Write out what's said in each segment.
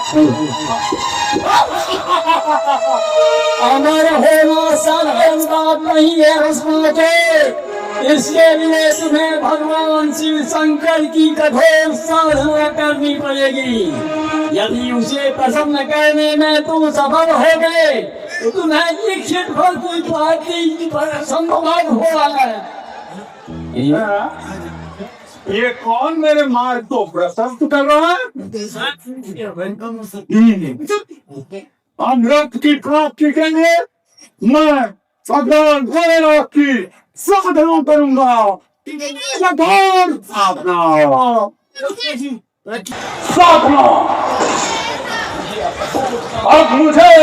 अमर होना साधारण बात नहीं है उसमें के, इसके लिए तुम्हें भगवान शिव शंकर की कठोर साधना करनी पड़ेगी। यदि उसे प्रसन्न करने में तुम सफल हो गए तो तुम्हें लिखित फल की प्राप्ति संभव हुआ है। ये कौन मेरे मार्ग को प्रशस्त कर रहा है? अमृत की प्राप्ति के लिए मैं भगवान भोलेनाथ की साधना करूंगा। कठोर साधना साधना, अब मुझे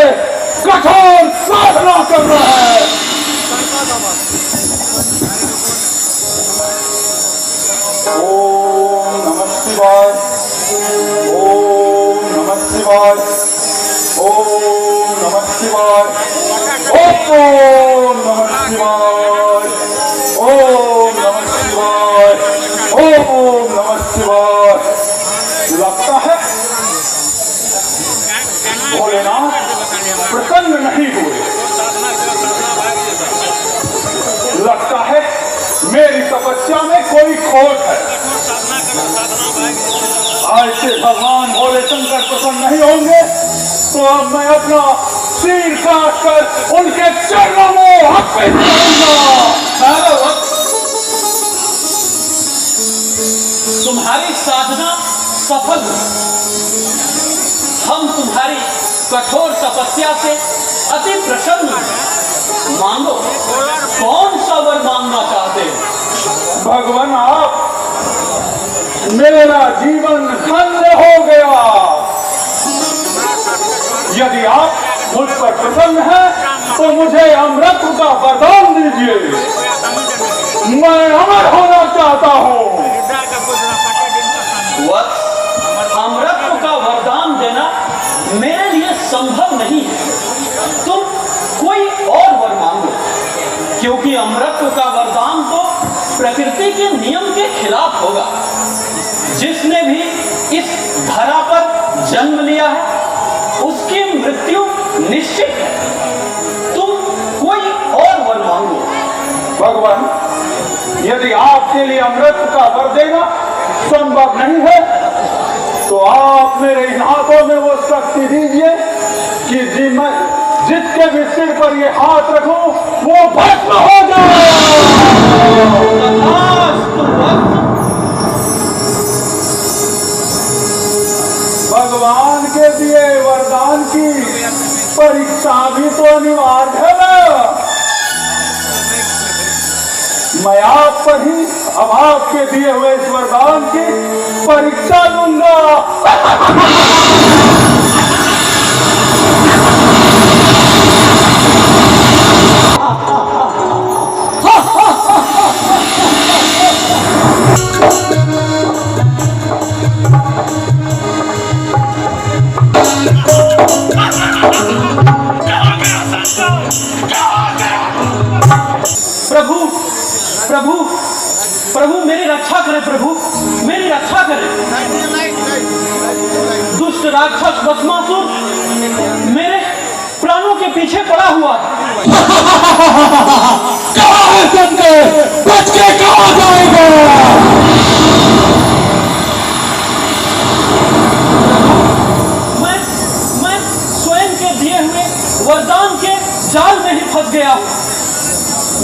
कठोर साधना करना है। ओम नमः शिवाय, ओम नमः शिवाय, ओम नमः शिवाय, ओम नमः शिवाय, ओम नमः शिवाय, ओम नमः शिवाय। लगता है भोलेनाथ प्रसन्न नहीं हुए। लगता है मेरी तपस्या में कोई खोट है। आज से भगवान भोले शंकर प्रसन्न नहीं होंगे तो अब मैं अपना सिर काट कर उनके चरणों में अर्पित करूंगा। तुम्हारी साधना सफल हो। हम तुम्हारी कठोर तपस्या से अति प्रसन्न हैं। मांगो, कौन सा वर मांगना चाहते हो? भगवान आप, मेरा जीवन धन्य हो गया। यदि आप मुझ पर प्रसन्न हैं तो मुझे अमृत का वरदान दीजिए। मैं अमर होना चाहता हूँ। अमृत का वरदान देना मेरे लिए संभव नहीं है। तुम कोई और वर मांगो, क्योंकि अमृत का वरदान तो प्रकृति के नियम के खिलाफ होगा। जिसने भी इस धरा पर जन्म लिया है उसकी मृत्यु निश्चित है। तुम कोई और वर मांगो। भगवान, यदि आपके लिए अमृत का वर देना संभव नहीं है तो आप मेरे इन हाथों में वो शक्ति दीजिए कि मैं जिसके भी सिर पर ये हाथ रखूं वो भस्म हो जाए। भगवान के दिए वरदान की परीक्षा भी तो अनिवार्य है। मैं आप पर ही अब आपके दिए हुए इस वरदान की परीक्षा लूंगा। प्रभु प्रभु प्रभु मेरी रक्षा करें। प्रभु मेरी रक्षा करें। दुष्ट राक्षस भस्मासुर मेरे प्राणों के पीछे पड़ा हुआ है। कहाँ है शंकर? बच के कहाँ जाएगा? मैं स्वयं के दिए हुए वरदान के जाल में ही फंस गया।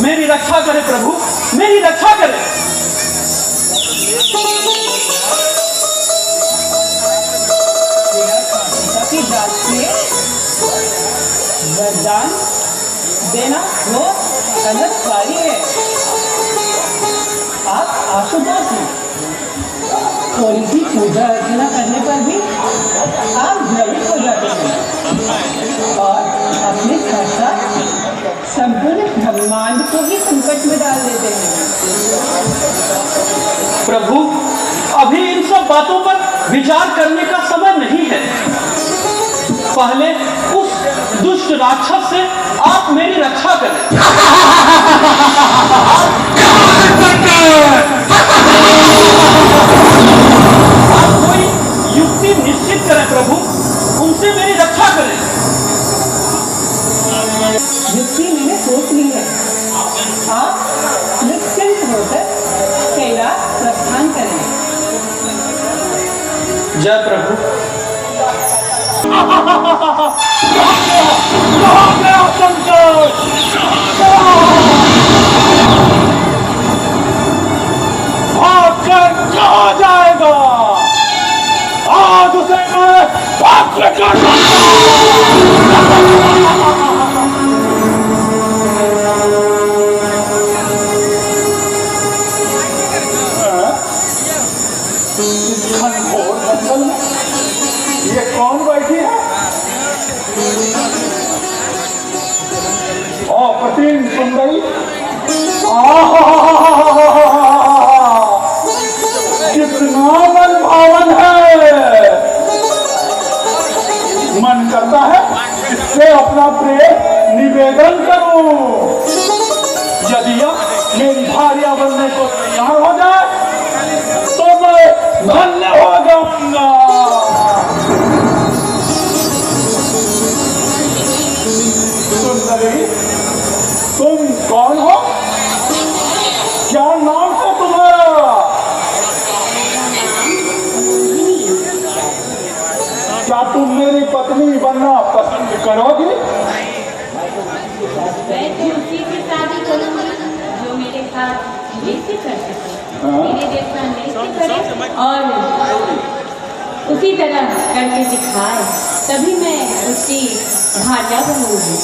मेरी रक्षा करें प्रभु, मेरी रक्षा करें। वरदान देना वो गलत कार्य है। आप आशुतोष हैं। थोड़ी सी पूजा अर्चना करने पर भी आप भ्रमित हो जाते हैं और अपने साथ साथ संपूर्ण ब्रह्मांड को ही संकट में डाल देते हैं। प्रभु, अभी इन सब बातों पर विचार करने का समय नहीं है। पहले उस दुष्ट राक्षस से आप मेरी रक्षा करें। आप कोई युक्ति निश्चित करें प्रभु, जय प्रभु। कहाँ गया शंकर? भागकर कहाँ जाएगा? आज उसे मैं पक्ष करता ये कौन बैठी है? अप्रतिम सुंदरी, कितना मन भावन है। मन करता है इससे अपना प्रेम निवेदन करूं। यदि यह मेरी भार्या बनने को तैयार हो जाए तो मैं धन्य हो जाऊंगा। सुंदरी, तुम कौन हो? क्या नाम है तुम्हारा? क्या तुम मेरी पत्नी बनना पसंद करोगी? मैं तो उसी से शादी करूंगी जो मेरे साथ नृत्य कर सके, मेरे जैसा नृत्य करे और उसी तरह करके दिखाए, तभी मैं उसकी भार्या बनूंगी।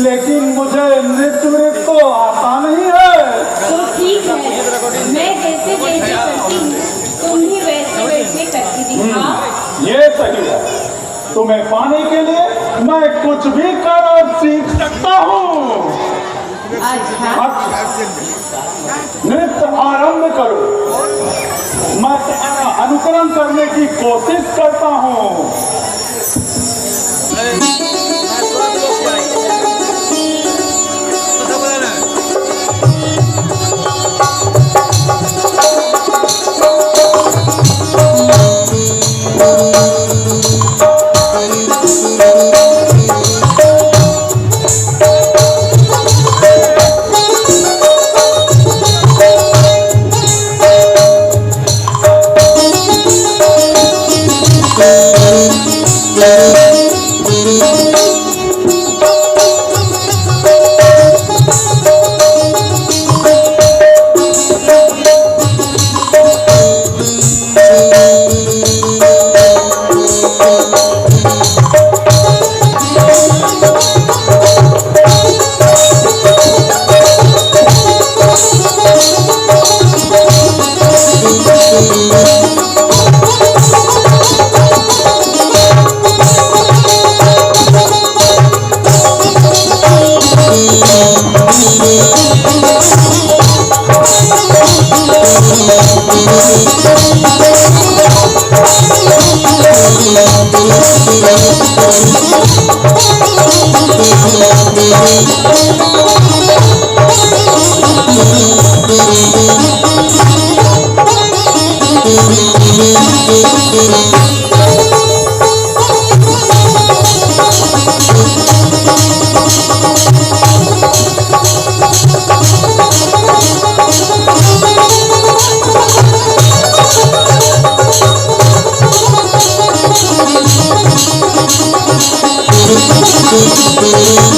लेकिन मुझे नृत्य तो आता नहीं है। तो ठीक है, मैं जैसे जैसे करती हूँ तुम ही वैसे वैसे करके दिखाओ। ये सही है। तुम्हें पाने के लिए मैं कुछ भी कर और सीख सकता हूँ। अच्छा, नृत्य आरंभ करो, मैं तुम्हारा अनुकरण करने की कोशिश करता हूँ।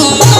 Thank you.